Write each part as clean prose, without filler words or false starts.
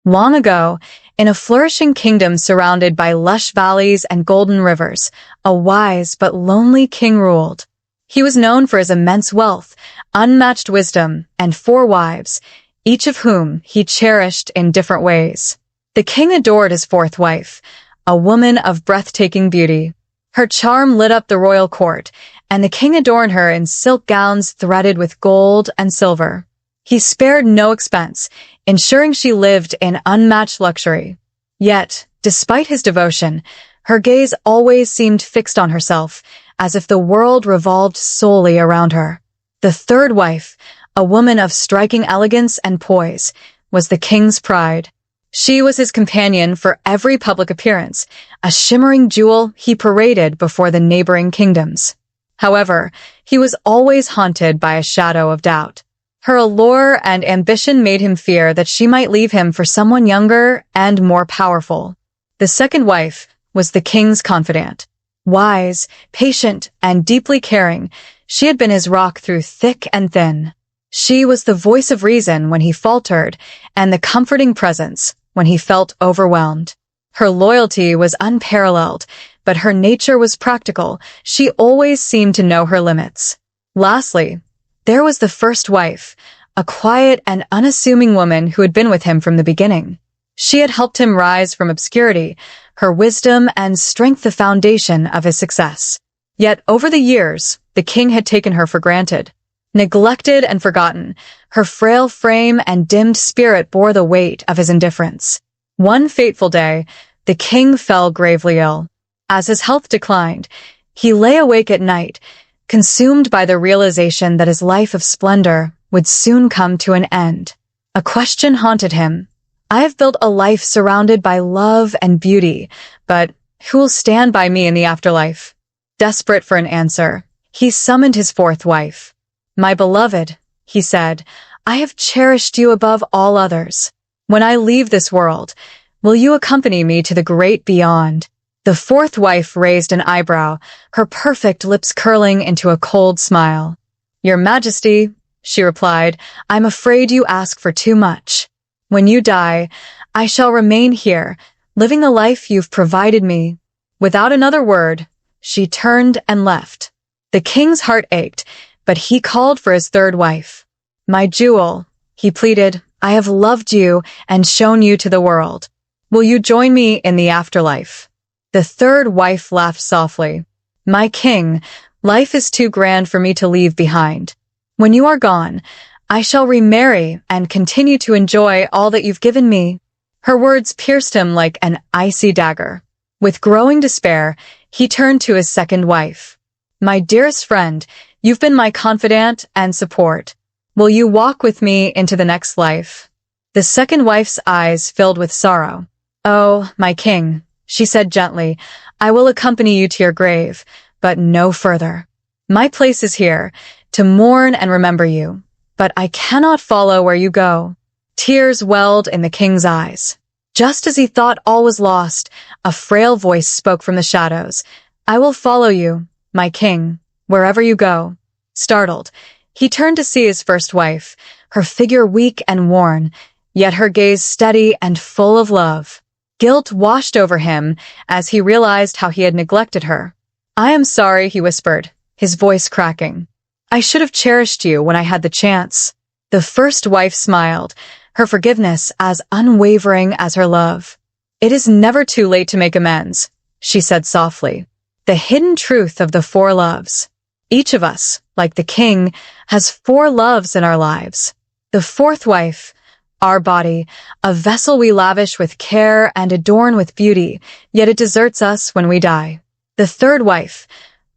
Long ago, in a flourishing kingdom surrounded by lush valleys and golden rivers, a wise but lonely king ruled. He was known for his immense wealth, unmatched wisdom, and 4 wives, each of whom he cherished in different ways. The king adored his 4th wife, a woman of breathtaking beauty. Her charm lit up the royal court, and the king adorned her in silk gowns threaded with gold and silver. He spared no expense, ensuring she lived in unmatched luxury. Yet, despite his devotion, her gaze always seemed fixed on herself, as if the world revolved solely around her. The 3rd wife, a woman of striking elegance and poise, was the king's pride. She was his companion for every public appearance, a shimmering jewel he paraded before the neighboring kingdoms. However, he was always haunted by a shadow of doubt. Her allure and ambition made him fear that she might leave him for someone younger and more powerful. The 2nd wife was the king's confidant. Wise, patient, and deeply caring, she had been his rock through thick and thin. She was the voice of reason when he faltered, and the comforting presence when he felt overwhelmed. Her loyalty was unparalleled, but her nature was practical. She always seemed to know her limits. Lastly, there was the 1st wife, a quiet and unassuming woman who had been with him from the beginning. She had helped him rise from obscurity, her wisdom and strength the foundation of his success. Yet over the years, the king had taken her for granted. Neglected and forgotten, her frail frame and dimmed spirit bore the weight of his indifference. One fateful day, the king fell gravely ill. As his health declined, he lay awake at night, consumed by the realization that his life of splendor would soon come to an end. A question haunted him. I have built a life surrounded by love and beauty, but who will stand by me in the afterlife? Desperate for an answer, he summoned his 4th wife. My beloved, he said, I have cherished you above all others. When I leave this world, will you accompany me to the great beyond? The 4th wife raised an eyebrow, her perfect lips curling into a cold smile. Your Majesty, she replied, I'm afraid you ask for too much. When you die, I shall remain here, living the life you've provided me. Without another word, she turned and left. The king's heart ached, but he called for his 3rd wife. My jewel, he pleaded, I have loved you and shown you to the world. Will you join me in the afterlife? The 3rd wife laughed softly. My king, life is too grand for me to leave behind. When you are gone, I shall remarry and continue to enjoy all that you've given me. Her words pierced him like an icy dagger. With growing despair, he turned to his 2nd wife. My dearest friend, you've been my confidant and support. Will you walk with me into the next life? The 2nd wife's eyes filled with sorrow. Oh, my king, she said gently, I will accompany you to your grave, but no further. My place is here, to mourn and remember you, but I cannot follow where you go. Tears welled in the king's eyes. Just as he thought all was lost, a frail voice spoke from the shadows. I will follow you, my king, wherever you go. Startled, he turned to see his 1st wife, her figure weak and worn, yet her gaze steady and full of love. Guilt washed over him as he realized how he had neglected her. I am sorry, he whispered, his voice cracking. I should have cherished you when I had the chance. The 1st wife smiled, her forgiveness as unwavering as her love. It is never too late to make amends, she said softly. The hidden truth of the 4 loves. Each of us, like the king, has 4 loves in our lives. The 4th wife, our body, a vessel we lavish with care and adorn with beauty, yet it deserts us when we die. The 3rd wife,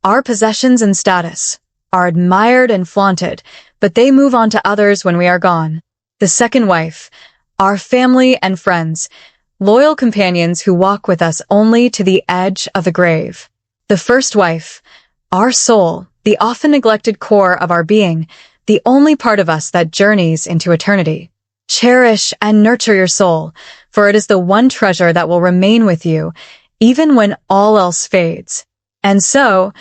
our possessions and status, are admired and flaunted, but they move on to others when we are gone. The 2nd wife, our family and friends, loyal companions who walk with us only to the edge of the grave. The 1st wife, our soul, the often neglected core of our being, the only part of us that journeys into eternity. Cherish and nurture your soul, for it is the one treasure that will remain with you, even when all else fades. And so,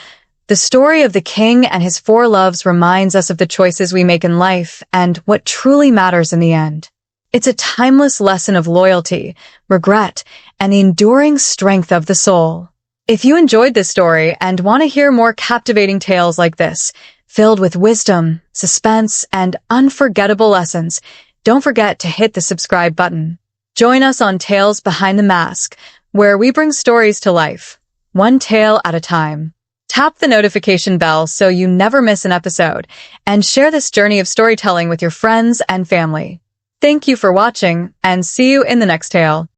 the story of the king and his 4 loves reminds us of the choices we make in life and what truly matters in the end. It's a timeless lesson of loyalty, regret, and the enduring strength of the soul. If you enjoyed this story and want to hear more captivating tales like this, filled with wisdom, suspense, and unforgettable lessons, don't forget to hit the subscribe button. Join us on Tales Behind the Mask, where we bring stories to life, one tale at a time. Tap the notification bell so you never miss an episode, and share this journey of storytelling with your friends and family. Thank you for watching, and see you in the next tale.